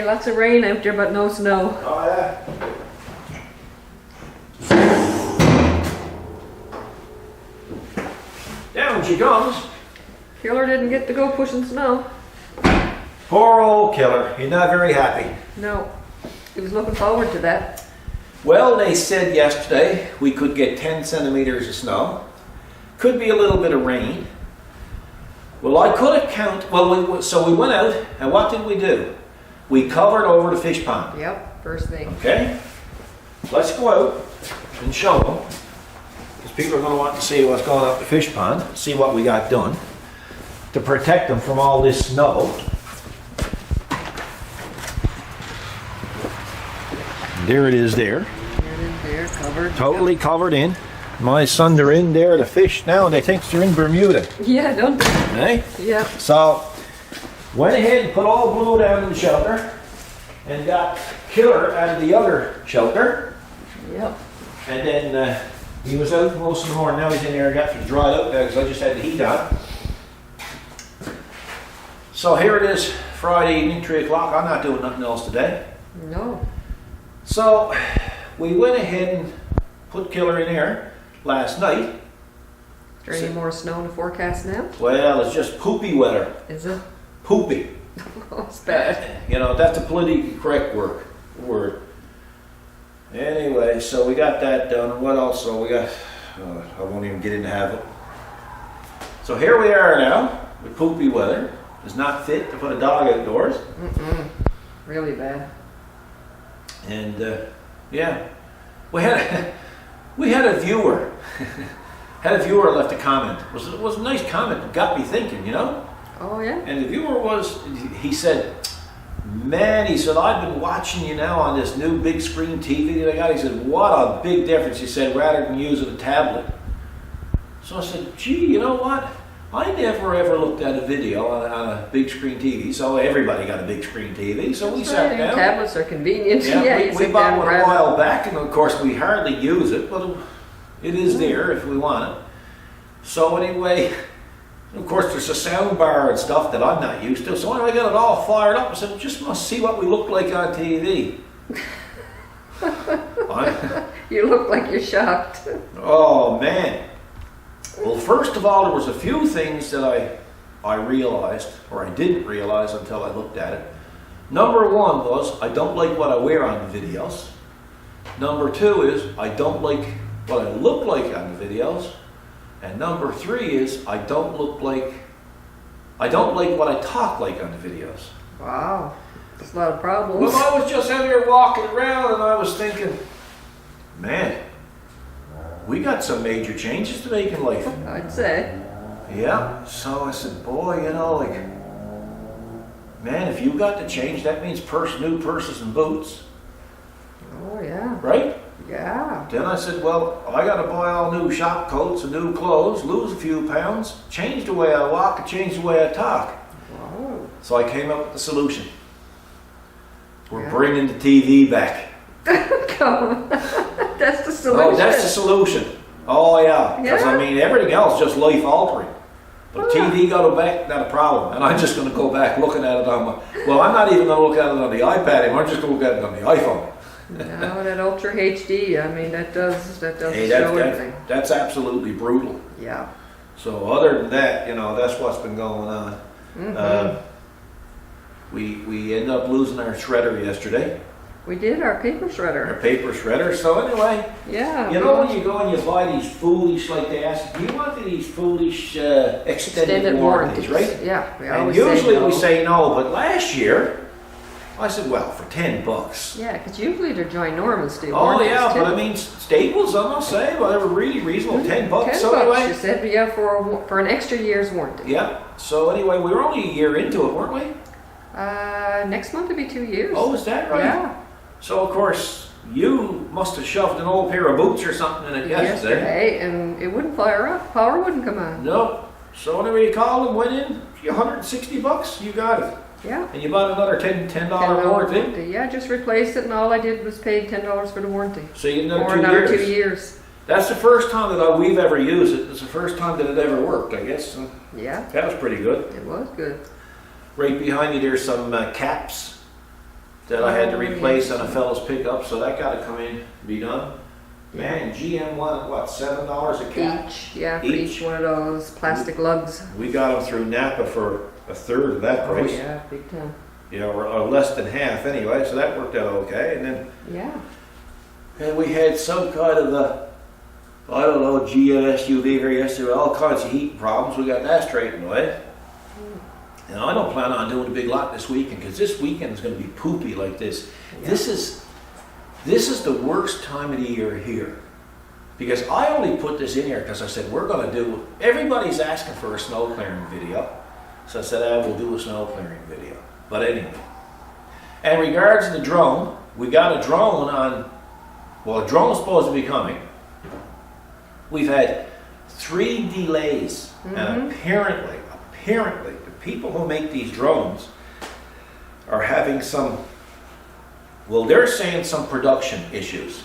lots of rain out there, but no snow. Oh yeah. Down she comes. Killer didn't get to go pushing snow. Poor old Killer. He's not very happy. No, he was looking forward to that. Well, they said yesterday we could get 10 centimeters of snow. Could be a little bit of rain. Well, I couldn't count. Well, so we went out, and what did we do? We covered over the fish pond. Yep, first thing. Okay? Let's go out and show them. Because people are going to want to see what's going on at the fish pond, see what we got done to protect them from all this snow. There it is there. There it is there, covered. Totally covered in. My sons are in there, the fish now, and they think they're in Bermuda. Yeah, don't they? Eh? Yeah. So, went ahead and put all Blue down in the shelter and got Killer out of the other shelter. Yep. And then he was out most of the morning. Now he's in there. I got to dry out there because I just had the heat on. So here it is, Friday evening, 3 o'clock. I'm not doing nothing else today. No. So we went ahead and put Killer in there last night. Is there any more snow in the forecast now? Well, it's just poopy weather. Is it? Poopy. Oh, it's bad. You know, that's the politically correct word. Anyway, so we got that done. And what else? So we got, I won't even get into have it. So here we are now with poopy weather. It's not fit to put a dog outdoors. Mm-mm. Really bad. And yeah, we had a viewer. Had a viewer left a comment. It was a nice comment that got me thinking, you know? Oh, yeah? And the viewer he said, man, he said, I've been watching you now on this new big screen TV that I got. He said, what a big difference. He said, rather than using a tablet. So I said, gee, you know what? I never ever looked at a video on a big screen TV. So everybody got a big screen TV. So we sat down. Tablets are convenient. Yeah, we sit bought down one and a grab while back, and of course we hardly use it, but it is there if we want it. So anyway, of course there's a sound bar and stuff that I'm not used to. So anyway, I got it all fired up. I said, just must see what we look like on TV. You look like you're shocked. Oh man. Well, first of all, there was a few things that I realized, or I didn't realize until I looked at it. Number one was, I don't like what I wear on the videos. Number two is, I don't like what I look like on the videos. And number three is, I don't like what I talk like on the videos. Wow. There's a lot of problems. Well, I was just out here walking around and I was thinking, man, we got some major changes to make in life. I'd say. Yeah, so I said, boy, you know, like, man, if you got to change, that means new purses and boots, Oh, yeah. right? Yeah. Then I said, well, I got to buy all new shop coats and new clothes, lose a few pounds, change the way I walk, and change the way I talk. Wow. So I came up with the solution. We're Yeah. bringing the TV back. Come. That's the solution. Oh, that's the solution. Oh, yeah. Because, Yeah. I mean, everything else just life altering. But Oh, TV got to back, not a problem. And I'm just going to go back looking at it on my... Well, I'm not even going to look at it on the iPad anymore. I'm just going to look at it on the iPhone. No, that Ultra HD, I mean, that does Hey, show everything. that's absolutely brutal. Yeah. So other than that, you know, that's what's been going on. Mm-hmm. We ended up losing our shredder yesterday, We did our paper our shredder. paper shredder. So anyway, Yeah. you know when you go and you buy these foolish, like they ask, do you want these foolish extended warranties, right? Yeah. We And always usually say no. we say no, but last year, I said, well, for $10. Yeah, because usually they're ginormous, the Oh warranties, yeah, too. but I mean, Staples, I'm gonna say, well, they were really reasonable, $10. 10 So bucks, anyway, you said, yeah, for an extra year's warranty. yeah. So anyway, we were only a year into it, weren't we? Next month will be 2 years. Oh, is that right? Yeah. So of course, you must have shoved an old pair of boots or something in it yesterday. And it wouldn't fire up. Power wouldn't come on. No. So anyway, you called and went in, $160, you got it. Yeah. And you bought another $10 $10 warranty. Yeah, just replaced it, and all I did was pay $10 for the warranty. So you For another another 2 2 years. years. That's the first time that we've ever used it. It's the first time that it ever worked, I guess. So Yeah, that was pretty good. it was good. Right behind you, there's some caps that I had to Oh, replace yes. on a fellow's pickup, so that gotta come in, be done. Man, GM wanted what, $7 a cat? Each, yeah, for Each? each one of those plastic lugs. We got them through Napa for a third of that Oh, price. yeah, big time. You know, or less than half anyway, so that worked out okay. Yeah. And we had some kind of I don't know, GSUV here yesterday, all kinds of heat problems. We got that straightened away. And I don't plan on doing a big lot this weekend, because this weekend is going to be poopy like this. Yeah. This is the worst time of the year here. Because I only put this in here because I said we're going to do, everybody's asking for a snow clearing video. So I said, we'll do a snow clearing video. But anyway. And regards to the drone, we got a drone on, well, a drone's supposed to be coming. We've had 3 delays. And apparently, the people who make these drones are having some, well, they're saying some production issues.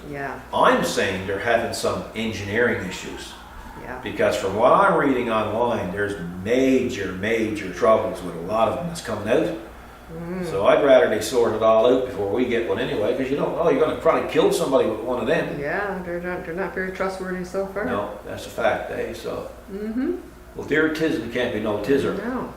Yeah, I'm saying they're having some engineering issues. yeah. Because from what I'm reading online, there's major troubles with a lot of them that's coming out. So I'd rather they sort it all out before we get one anyway, because you don't know, you're going to probably kill somebody with one of them. Yeah, they're not very trustworthy so far. No, that's a fact, eh? So, Mm-hmm. well, dear tizzin can't be no tizzer. No.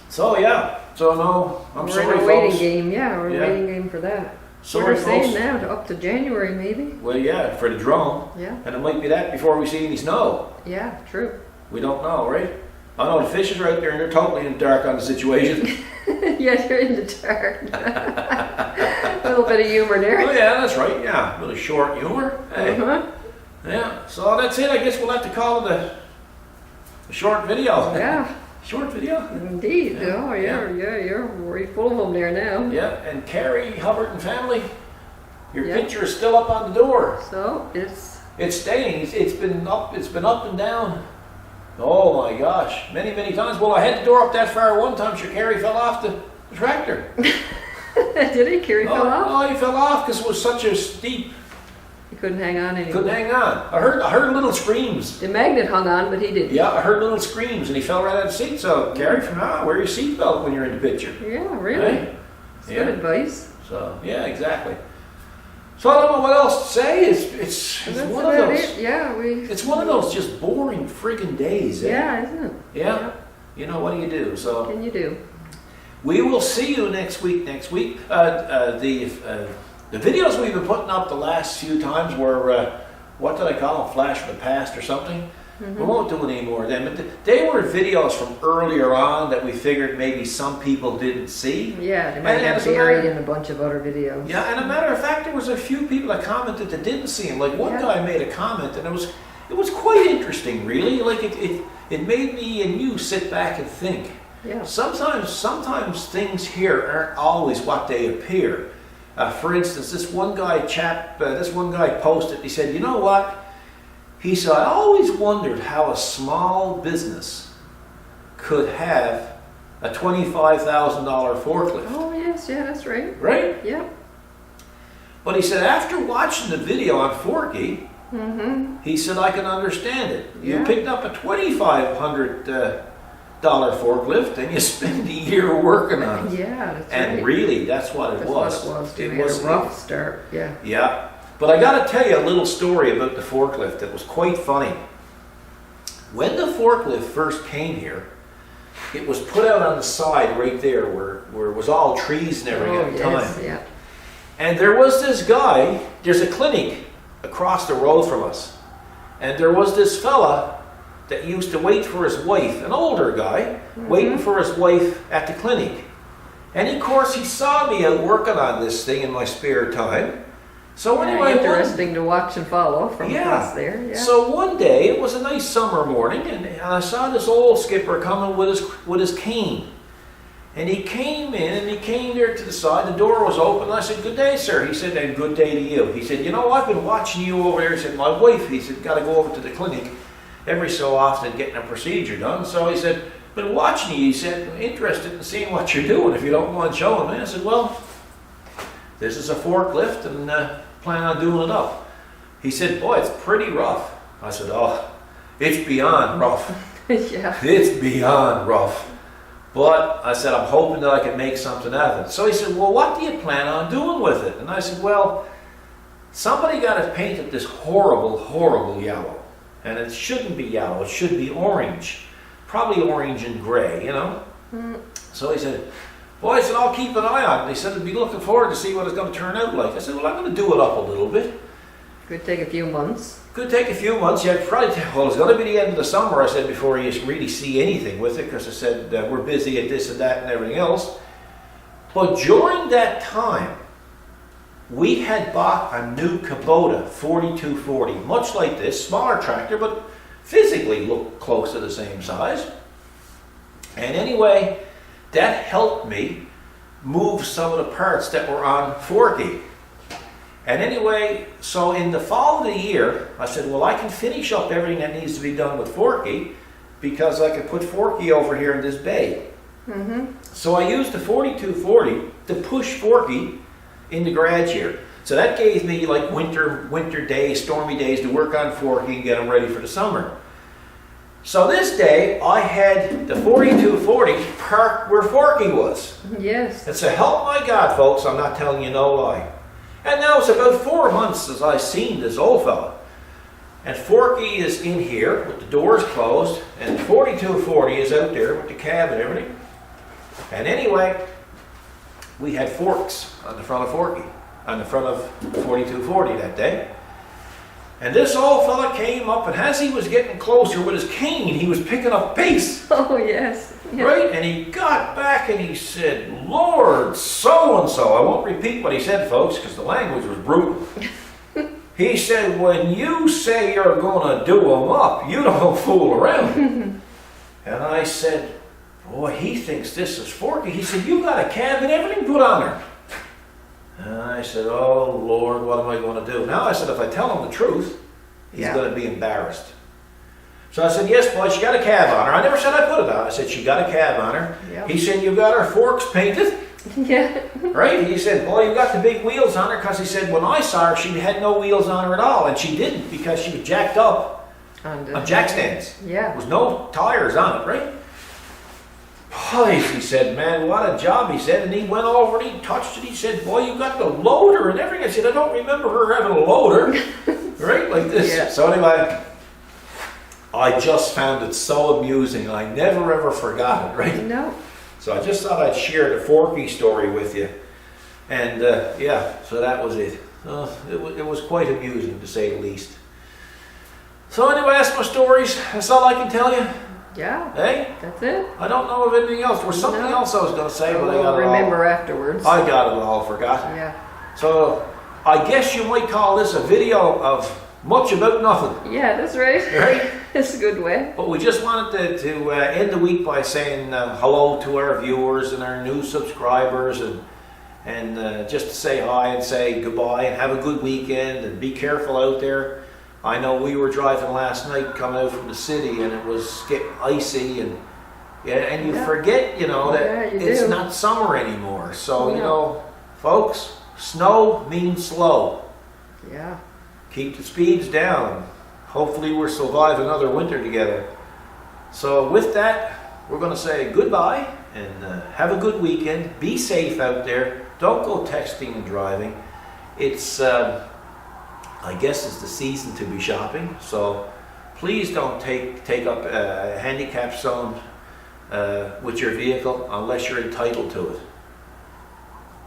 So yeah, so no, I'm We're sorry, in a waiting folks. game, yeah, we're in Yeah. a waiting game for that. Sorry, We're saying folks. now to up to January maybe. Well, yeah, for the drone, Yeah, and it might be that before we see any snow. yeah, true. We don't know, right? I know the fishes are out there and they're totally in the dark on the situation. Yeah, you're in the dark. A little bit of humor Oh there. yeah, that's right. Yeah, really short humor. Hey, Uh-huh. yeah. So that's it. I guess we'll have to call it a short video. Yeah, Short video. indeed. Yeah, Oh, yeah, you're very full of them there now. Yeah. And Carrie Hubbard and family, your Yeah. picture is still up on the door. So it's It's staying. It's been up. It's been up and down. Oh my gosh, many times. Well, I had the door up that far one time. Sure, Carrie fell off the tractor. did he? Carrie fell off? Oh, he fell off because it was such a steep. He couldn't hang on anymore. Couldn't hang on. I heard little screams. The magnet hung on, but he didn't. Yeah, I heard little screams, and he fell right out of the seat. So, Carrie, from now, wear your seatbelt when you're in the picture. Yeah, really. Right? It's Yeah. good advice. So, yeah, exactly. So I don't know what else to say. It's And that's one of about those. it. Yeah, It's one of those just boring friggin' days. Eh? Yeah, isn't it? Yeah. You know, what do you do? So. What can you do? We will see you next week. The videos we've been putting up the last few times were, what did I call them? Flash from the past or something? We won't do any more of them. But they were videos from earlier on that we figured maybe some people didn't see. Yeah, they might And have as a buried matter- in a bunch of other videos. Yeah, and a matter of fact, there was a few people that commented that didn't see them. Like one Yeah. guy made a comment, and it was quite interesting, really. Like it made me and you sit back and think. Yeah. Sometimes things here aren't always what they appear. For instance, this one guy posted. He said, "You know what?" He said, "I always wondered how a small business could have a $25,000 forklift." Oh yes, yeah, that's right. Right? Yeah. But he said, after watching the video on Forky, he said, I can understand it. You Yeah. picked up a $2,500 forklift and you spend a year working on it. Yeah, that's And right. really, that's what it That's was. what it was. It We had was a rough start. Yeah. Yeah. But I got to tell you a little story about the forklift that was quite funny. When the forklift first came here, it was put out on the side right there where it was all trees and everything Oh at the yes, time. yeah. And there was this guy, there's a clinic across the road from us. And there was this fella that used to wait for his wife, an older guy, waiting for his wife at the clinic. And of course he saw me out working on this thing in my spare time. So Yeah, anyway, interesting to watch and follow from across there. Yeah. so one day, it was a nice summer morning, and I saw this old skipper coming with his cane. And he came in, and he came there to the side. The door was open, and I said, "Good day, sir." He said, "And good day to you." He said, "You know, I've been watching you over there." He said, "My wife," he said, "got to go over to the clinic every so often getting a procedure done." So he said, "Been watching you," he said, "interested in seeing what you're doing, if you don't mind showing me." I said, "Well, this is a forklift, and plan on doing it up." He said, "Boy, it's pretty rough." I said, "Oh, it's beyond rough. Yeah. It's beyond rough." But I said, I'm hoping that I can make something out of it. So he said, well, what do you plan on doing with it? And I said, well, somebody got it painted this horrible, horrible yellow. And it shouldn't be yellow, it should be orange. Probably orange and gray, you know? So he said, well, I said, I'll keep an eye on it. He said, I'd be looking forward to see what it's going to turn out like. I said, well, I'm going to do it up a little bit. Could take a few months. Could take a few months. Yeah, probably. Well, it's going to be the end of the summer, I said, before you really see anything with it, because I said we're busy at this and that and everything else. But during that time, we had bought a new Kubota 4240, much like this, smaller tractor, but physically looked close to the same size. And anyway, that helped me move some of the parts that were on Forky. And anyway, so in the fall of the year, I said, well, I can finish up everything that needs to be done with Forky because I could put Forky over here in this bay. So I used the 4240 to push Forky in the garage here. So that gave me like winter days, stormy days to work on Forky and get them ready for the summer. So this day, I had the 4240 parked where Forky was. Yes. And so help my God, folks, I'm not telling you no lie. And now it's about 4 months since I seen this old fella. And Forky is in here with the doors closed, and the 4240 is out there with the cab and everything. And anyway, we had forks on the front of Forky, on the front of 4240 that day. And this old fella came up, and as he was getting closer with his cane, he was picking up pace. Oh, yes. Right? And he got back and he said, Lord, so-and-so. I won't repeat what he said, folks, because the language was brutal. He said, when you say you're going to do them up, you don't fool around. And I said, boy, he thinks this is Forky. He said, you got a cab and everything put on her. And I said, oh, Lord, what am I going to do? Now I said, if I tell him the truth, he's going to be embarrassed. So I said, yes, boy, she got a cab on her. I never said I put it on. I said, she got a cab on her. Yep. He said, you got her forks painted? Yeah. Right? He said, boy, you got the big wheels on her, because he said, when I saw her, she had no wheels on her at all. And she didn't, because she was jacked up on jack stands. Yeah. There was no tires on it, right? Boy, he said, man, what a job, he said. And he went over and he touched it. He said, boy, you got the loader and everything. I said, I don't remember her having a loader. Right? Like this. Yeah. So anyway, I just found it so amusing. I never ever forgot it, right? No. So I just thought I'd share the Forky story with you. And yeah, so that was it. It was quite amusing, to say the least. So anyway, that's my stories. That's all I can tell you. Yeah. Hey? That's it. I don't know of anything else. There was something No. else I was going to say, but I We'll got it remember afterwards. all. I got it all forgot. Yeah. So I guess you might call this a video of much about nothing. Yeah, that's right. Right? That's a good way. But we just wanted to end the week by saying hello to our viewers and our new subscribers, and just to say hi and say goodbye and have a good weekend and be careful out there. I know we were driving last night coming out from the city, and it was getting icy, and you forget, you know, that you it's do. not summer anymore. So, you No. know, folks, snow means slow. Yeah. Keep the speeds down. Hopefully we'll survive another winter together. So with that, we're going to say goodbye and have a good weekend. Be safe out there. Don't go texting and driving. It's, I guess it's the season to be shopping. So please don't take up a handicap zone with your vehicle unless you're entitled to it.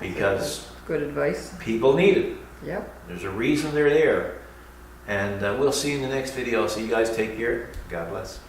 Because Good advice. people need it. Yep. There's a reason they're there. And we'll see you in the next video. So you guys take care. God bless.